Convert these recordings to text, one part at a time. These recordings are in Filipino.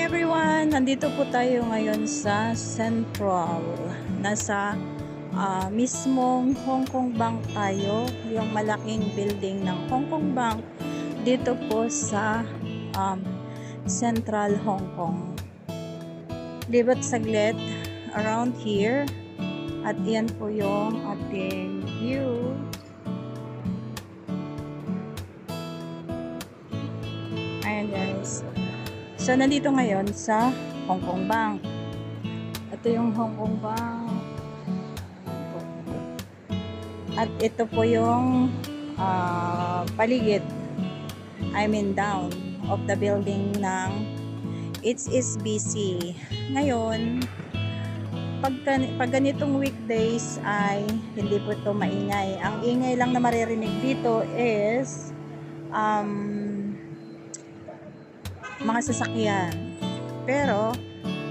everyone! Nandito po tayo ngayon sa Central. Nasa mismong Hong Kong Bank tayo. Yung malaking building ng Hong Kong Bank. Dito po sa Central Hong Kong. Libat saglit around here. At yan po yung ating view. Ayan guys. So, nandito ngayon sa Hong Kong Bank. Ito yung Hong Kong Bank. At ito po yung paligid, down of the building ng HSBC. Ngayon, pag ganitong weekdays ay hindi po ito maingay. Ang ingay lang na maririnig dito is mga sasakyan. Pero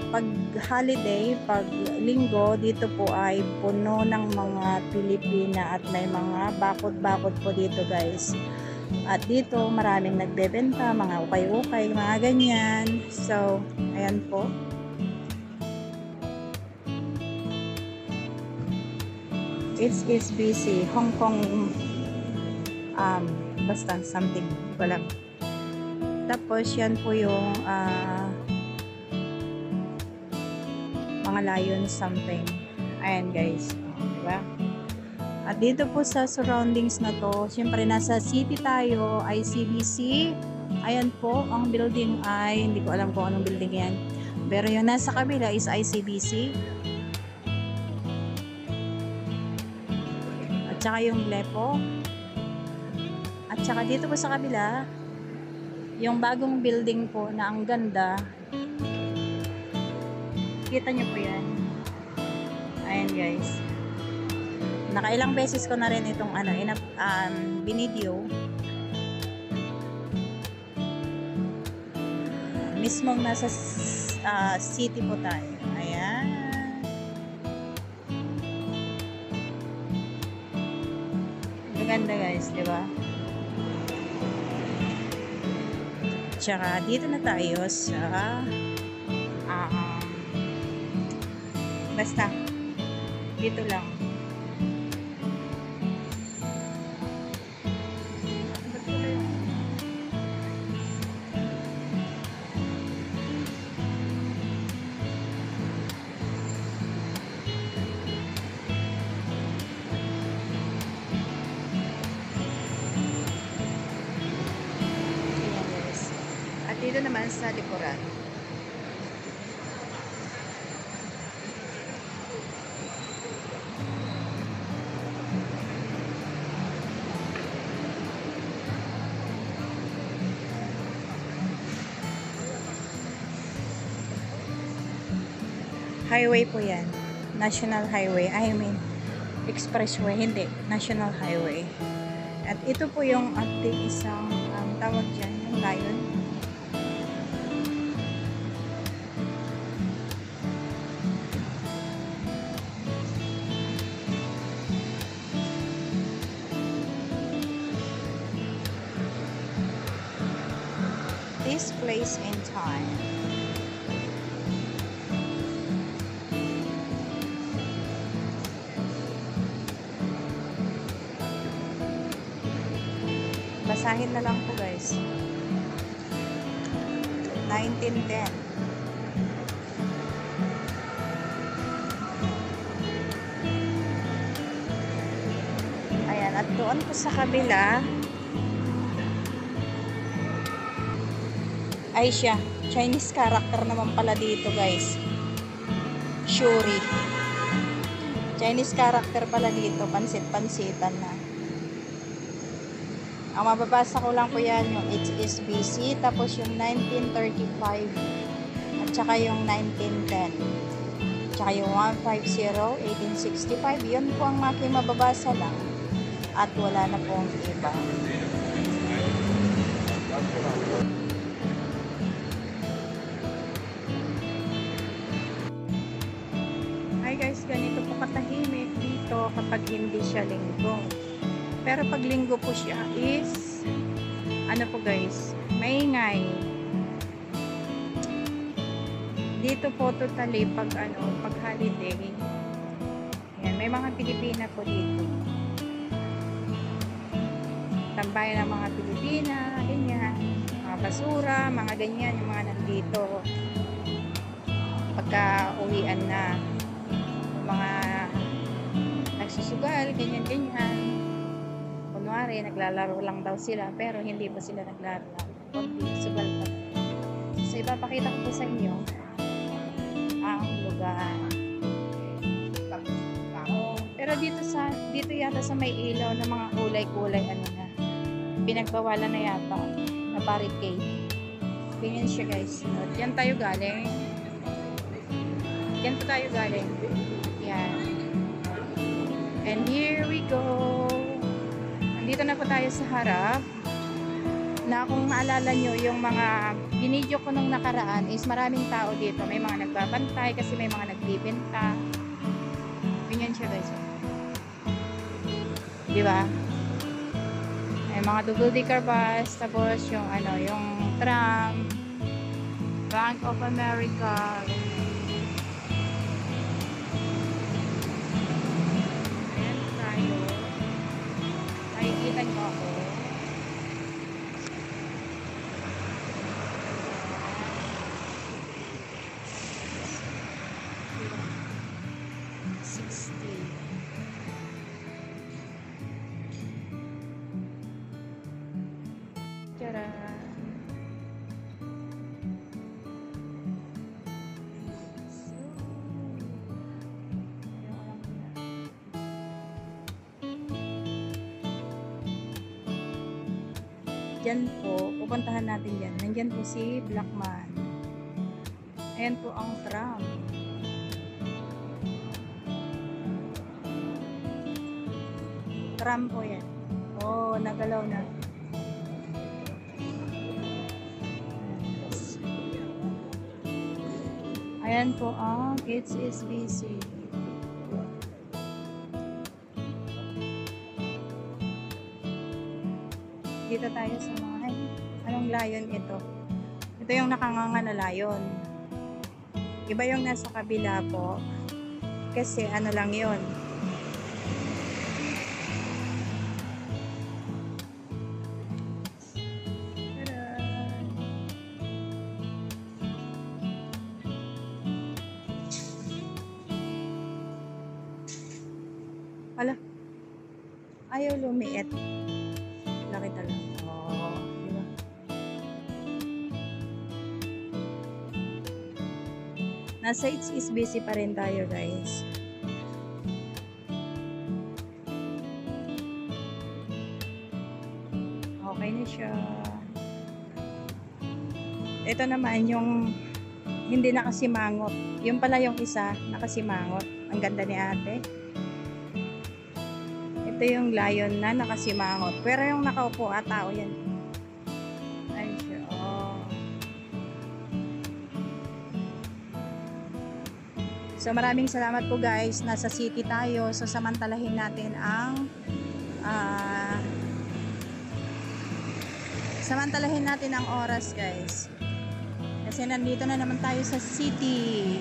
pag holiday, pag linggo, dito po ay puno ng mga Pilipina at may mga bakod-bakod po dito guys. At dito maraming nagbebenta, mga ukay-ukay, mga ganyan. So, ayan po. HSBC, Hong Kong, basta something, walang. Tapos, yan po yung mga lion something. Ayan guys. Diba? At dito po sa surroundings na to, syempre nasa city tayo, ICBC. Ayan po, ang building ay, hindi ko alam kung anong building yan. Pero yung nasa kabila is ICBC. At saka yung Lepo. At saka dito po sa kabila, yung bagong building po na ang ganda. Kita nyo po yan. Ayan guys. Nakailang beses ko na rin itong binideo. Mismong nasa city po tayo. Ayan. Maganda guys, di ba? Tsaka dito na tayo sa basta dito lang. At dito naman sa likuran. Highway po yan. National Highway. Expressway. Hindi. National Highway. At ito po yung ating isang tawag dyan. Yung lion. This place and time. Basahin na lang po guys. 1910. Ayan, at doon po sa kabila ay siya. Chinese character naman pala dito guys. Shuri. Chinese character pala dito. Pansit-pansitan na. Ang mababasa ko lang po yan yung HSBC, tapos yung 1935, at saka yung 1910, tsaka yung 150, 1865, yun po ang aking mababasa lang. At wala na pong iba. Hi guys, ganito po katahimik dito kapag hindi siya linggo. Pero pag linggo po siya is ano po guys, maingay. Dito po totally pag pag holiday. Yan, may mga Pilipina po dito. Tambayan ng mga Pilipina, ganyan. Mga basura, mga ganyan, yung mga nandito. Pagka uwian na. Yung mga nagsusugal, ganyan-ganyan. Kunwari, naglalaro lang daw sila, pero hindi pa sila naglalaro. Kundi sugal pa. So, ipapakita ko po sa inyo ang lugar. Pero dito yata sa may ilaw ng mga kulay-kulay pinagbawalan na yata na barricade. Ganyan siya guys. Diyan tayo galing. Diyan po tayo galing. Yan. And here we go. Nandito na po tayo sa harap. Na kung maalala nyo, yung mga binidyo ko nung nakaraan is maraming tao dito. May mga nagbabantay kasi may mga nagbibenta. Ganyan siya guys. Diba? May mga double-decker bus, tapos yung yung tram, Bank of America. Ayan tayo. Nakikita nyo ako. Diyan po, pupuntahan natin yan. Nandyan po si Blackman. Ayan po ang tram. Tram po yan. Oh, nagalaw na. Ayan po ang HSBC. Dito tayo sa mga anong layon ito? Ito yung nakanganga na layon. Iba yung nasa kabila po. Kasi ano lang yun. Ala, ayaw lumiit. Laki talaga. Oh, diba? Nasa HSBC pa rin tayo guys. Okay na siya. Ito naman yung hindi nakasimangot. Yung pala yung isa nakasimangot. Ang ganda ni ate. Ito yung lion na nakasimangot. Pero yung nakaupo tao yan. Ay siya. Oh. So maraming salamat po guys. Nasa city tayo. So samantalahin natin ang oras guys. Kasi nandito na naman tayo sa city.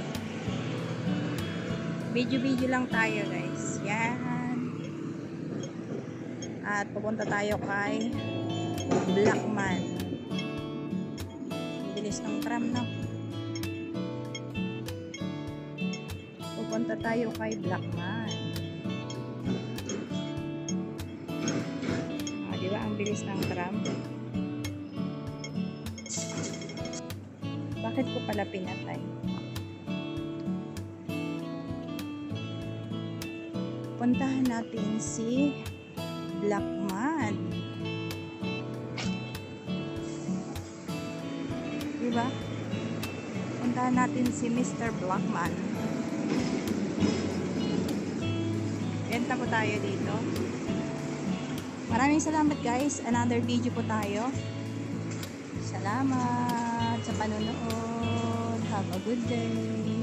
Video lang tayo guys. Yan. At pupunta tayo kay Blackman. Bilis ng tram na. Pupunta tayo kay Blackman. Diba ang bilis ng tram? Bakit ko pala pinatay? Puntahan natin si Blackman. Diba? Puntahan natin si Mr. Blackman. Benta po tayo dito. Maraming salamat guys. Another video po tayo. Salamat sa panonood. Have a good day.